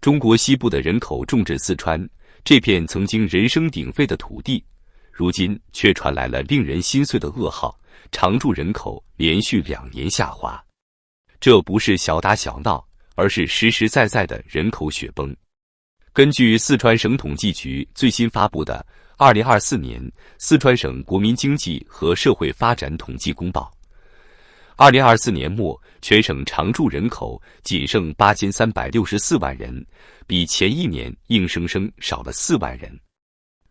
中国西部的人口重镇四川，这片曾经人声鼎沸的土地，如今却传来了令人心碎的噩耗：常住人口连续2年下滑。这不是小打小闹，而是实实在在的人口雪崩。根据四川省统计局最新发布的2024年四川省国民经济和社会发展统计公报，2024年末，全省常住人口仅剩8364万人，比前一年硬生生少了4万人。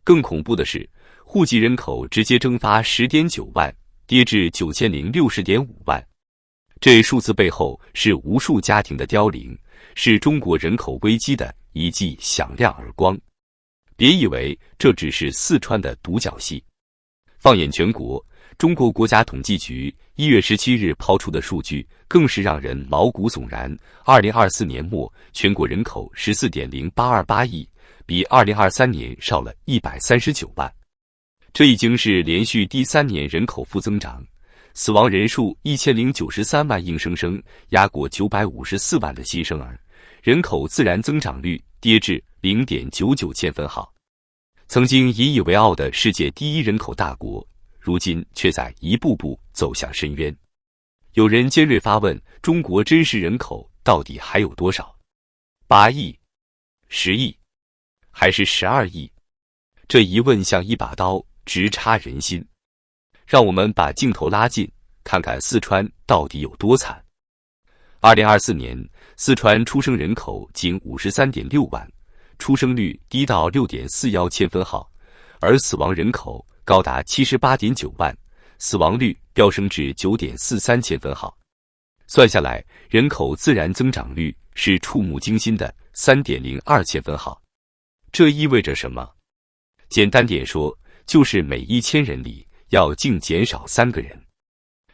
更恐怖的是，户籍人口直接蒸发10.9万，跌至9060.5万。这数字背后是无数家庭的凋零，是中国人口危机的一记响亮耳光。别以为这只是四川的独角戏，放眼全国，中国国家统计局1月17日抛出的数据更是让人毛骨悚然。2024年末，全国人口14.0828亿，比2023年少了139万。这已经是连续第3年人口负增长，死亡人数1093万，硬生生压过954万的新生儿，人口自然增长率跌至0.99千分号。曾经引以为傲的世界第1人口大国，如今却在一步步走向深渊。有人尖锐发问：中国真实人口到底还有多少？8亿、10亿，还是12亿？这一问像一把刀，直插人心。让我们把镜头拉近，看看四川到底有多惨。2024年，四川出生人口仅53.6万，出生率低到6.41千分号，而死亡人口高达78.9万，死亡率飙升至9.43千分号。算下来，人口自然增长率是触目惊心的3.02千分号。这意味着什么？简单点说，就是每1000人里要净减少3个人。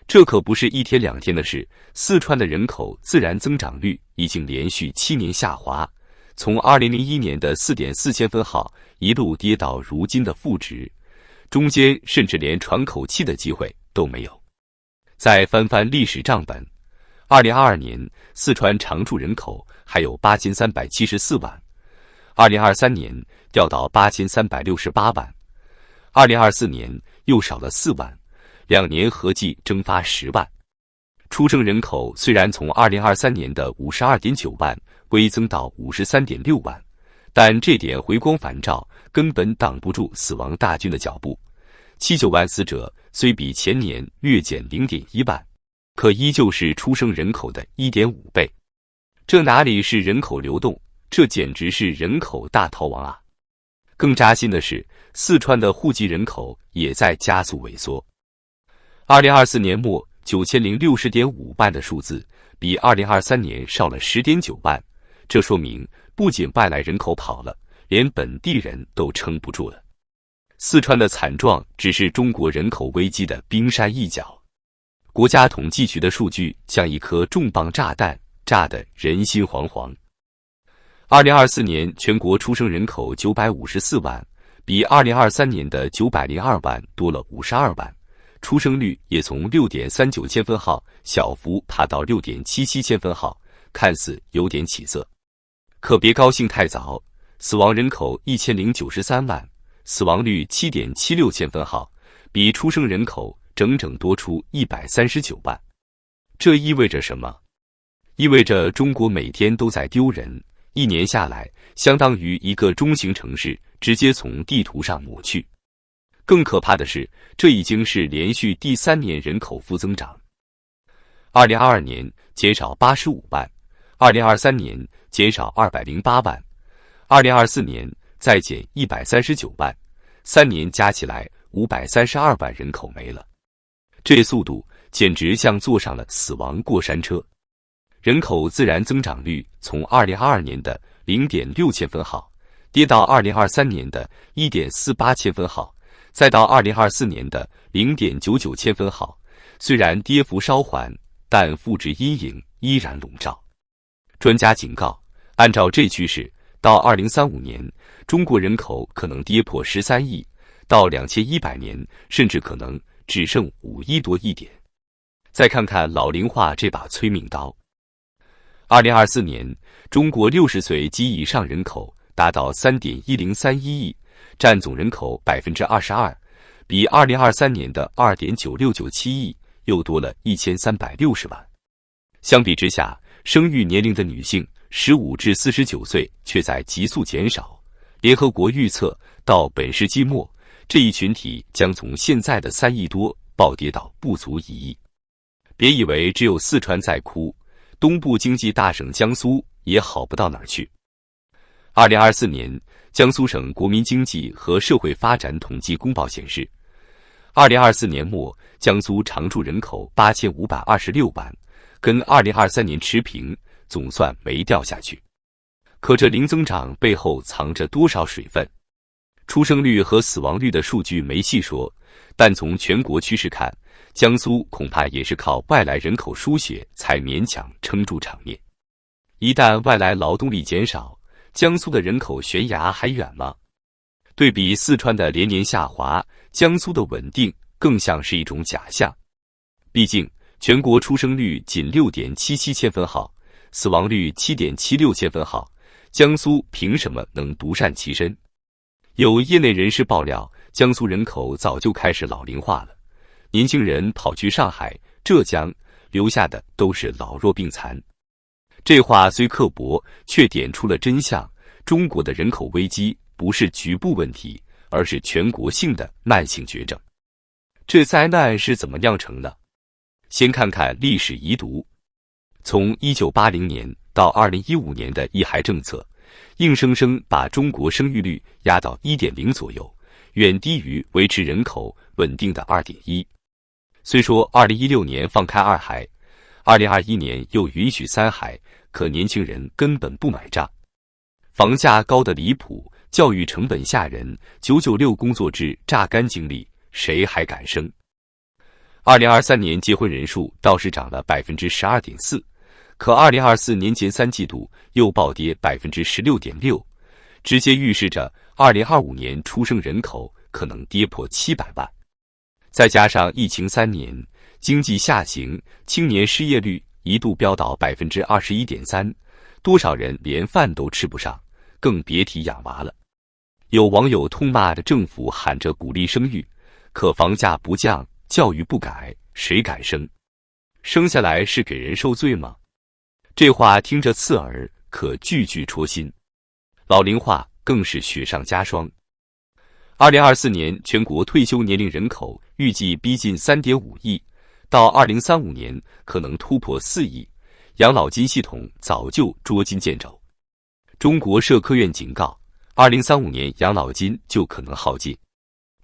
这可不是一天2天的事，四川的人口自然增长率已经连续7年下滑，从2001年的4.4千分号一路跌到如今的负值，中间甚至连喘口气的机会都没有。再翻翻历史账本，2022年四川常住人口还有8374万，2023年掉到8368万，2024年又少了4万，2年合计蒸发10万。出生人口虽然从2023年的52.9万微增到53.6万，但这点回光返照根本挡不住死亡大军的脚步。79万死者虽比前年略减0.1万，可依旧是出生人口的1.5倍。这哪里是人口流动，这简直是人口大逃亡啊！更扎心的是，四川的户籍人口也在加速萎缩。2024年末9060.5万的数字，比2023年少了10.9万。这说明不仅外来人口跑了，连本地人都撑不住了。四川的惨状只是中国人口危机的冰山一角。国家统计局的数据像一颗重磅炸弹，炸得人心惶惶。2024年全国出生人口954万，比2023年的902万多了52万，出生率也从6.39千分号小幅爬到6.77千分号，看似有点起色。可别高兴太早，死亡人口1093万，死亡率7.76千分号，比出生人口整整多出139万。这意味着什么？意味着中国每天都在丢人，1年下来，相当于一个中型城市直接从地图上抹去。更可怕的是，这已经是连续第3年人口负增长。2022年减少85万，2023年减少208万，2024年再减139万，3年加起来532万人口没了。这速度简直像坐上了死亡过山车。人口自然增长率从2022年的0.6千分号跌到2023年的1.48千分号，再到2024年的0.99千分号。虽然跌幅稍缓，但负值阴影依然笼罩。专家警告，按照这趋势，到2035年，中国人口可能跌破13亿，到2100年，甚至可能只剩5亿多一点。再看看老龄化这把催命刀。2024年，中国60岁及以上人口达到 3.1031 亿，占总人口 22%， 比2023年的 2.9697 亿又多了1360万。相比之下，生育年龄的女性15至49岁却在急速减少。联合国预测，到本世纪末，这一群体将从现在的3亿多暴跌到不足1亿。别以为只有四川在哭，东部经济大省江苏也好不到哪儿去。2024年，江苏省国民经济和社会发展统计公报显示，2024年末，江苏常住人口8526万，跟2023年持平，总算没掉下去。可这零增长背后藏着多少水分？出生率和死亡率的数据没细说，但从全国趋势看，江苏恐怕也是靠外来人口输血才勉强撑住场面。一旦外来劳动力减少，江苏的人口悬崖还远吗？对比四川的连年下滑，江苏的稳定更像是一种假象。毕竟全国出生率仅 6.77 千分号，死亡率 7.76 千分号，江苏凭什么能独善其身？有业内人士爆料，江苏人口早就开始老龄化了，年轻人跑去上海、浙江，留下的都是老弱病残。这话虽刻薄，却点出了真相：中国的人口危机不是局部问题，而是全国性的慢性绝症。这灾难是怎么酿成的？先看看历史遗毒。从1980年到2015年的一孩政策，硬生生把中国生育率压到 1.0 左右，远低于维持人口稳定的 2.1。虽说2016年放开2孩，2021年又允许3孩，可年轻人根本不买账。房价高得离谱，教育成本吓人，996工作制榨干精力，谁还敢生？2023年结婚人数倒是涨了 12.4%， 可2024年前3季度又暴跌 16.6%， 直接预示着2025年出生人口可能跌破700万。再加上疫情3年，经济下行，青年失业率一度飙到 21.3%， 多少人连饭都吃不上，更别提养娃了。有网友痛骂着政府喊着鼓励生育，可房价不降，教育不改，谁敢生？生下来是给人受罪吗？这话听着刺耳，可句句戳心。老龄化更是雪上加霜。2024年全国退休年龄人口预计逼近 3.5 亿，到2035年可能突破4亿，养老金系统早就捉襟见肘。中国社科院警告，2035年养老金就可能耗尽，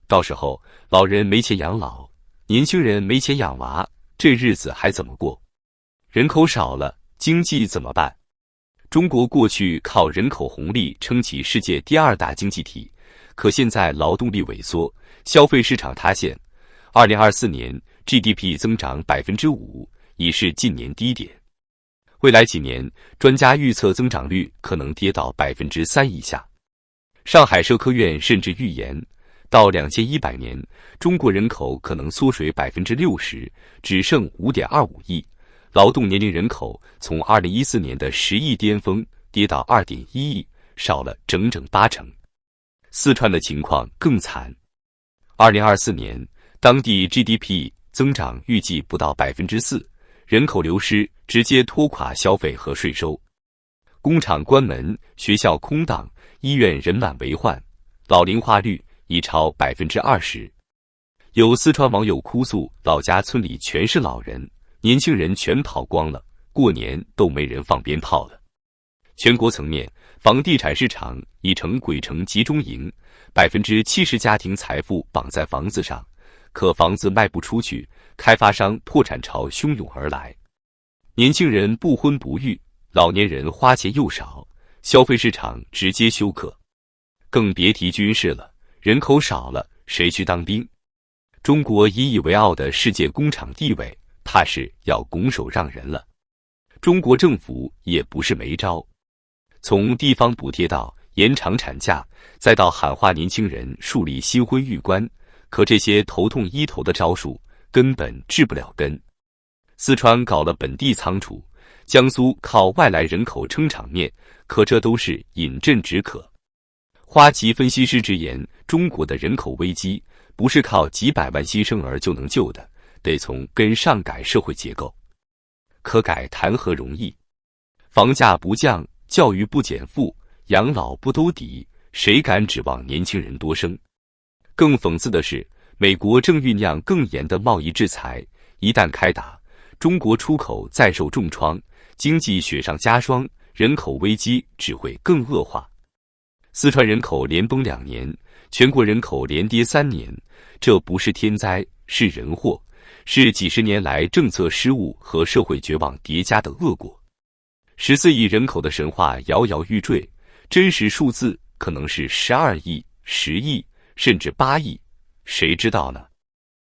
到时候老人没钱养老，年轻人没钱养娃，这日子还怎么过？人口少了，经济怎么办？中国过去靠人口红利撑起世界第2大经济体，可现在劳动力萎缩，消费市场塌陷，2024年 GDP 增长 5%， 已是近年低点。未来几年，专家预测增长率可能跌到 3% 以下。上海社科院甚至预言，到2100年，中国人口可能缩水 60%， 只剩 5.25 亿。劳动年龄人口从2014年的10亿巅峰跌到 2.1 亿，少了整整8成。四川的情况更惨。2024年，当地 GDP 增长预计不到 4%， 人口流失直接拖垮消费和税收。工厂关门，学校空荡，医院人满为患，老龄化率已超 20%。有四川网友哭诉，老家村里全是老人，年轻人全跑光了，过年都没人放鞭炮了。全国层面，房地产市场已成鬼城集中营，70%家庭财富绑在房子上，可房子卖不出去，开发商破产潮汹涌而来。年轻人不婚不育，老年人花钱又少，消费市场直接休克。更别提军事了，人口少了，谁去当兵？中国引以为傲的世界工厂地位，怕是要拱手让人了。中国政府也不是没招，从地方补贴到延长产假，再到喊话年轻人树立新婚育观，可这些头痛医头的招数根本治不了根。四川搞了本地仓储，江苏靠外来人口撑场面，可这都是饮鸩止渴。花旗分析师直言，中国的人口危机不是靠几百万新生儿就能救的，得从根上改社会结构。可改谈何容易？房价不降，教育不减负，养老不兜底，谁敢指望年轻人多生？更讽刺的是，美国正酝酿更严的贸易制裁，一旦开打，中国出口再受重创，经济雪上加霜，人口危机只会更恶化。四川人口连崩2年，全国人口连跌3年，这不是天灾，是人祸，是几十年来政策失误和社会绝望叠加的恶果。14亿人口的神话摇摇欲坠，真实数字可能是12亿、10亿，甚至8亿，谁知道呢？